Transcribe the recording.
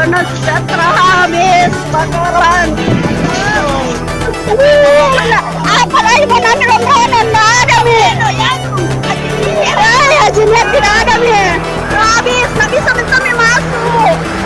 nagsyatra habis bakaran. Apa lagi mau namin rombongan na kami. Ay, hajinya tidak kami. Habis, nggak bisa kami masuk.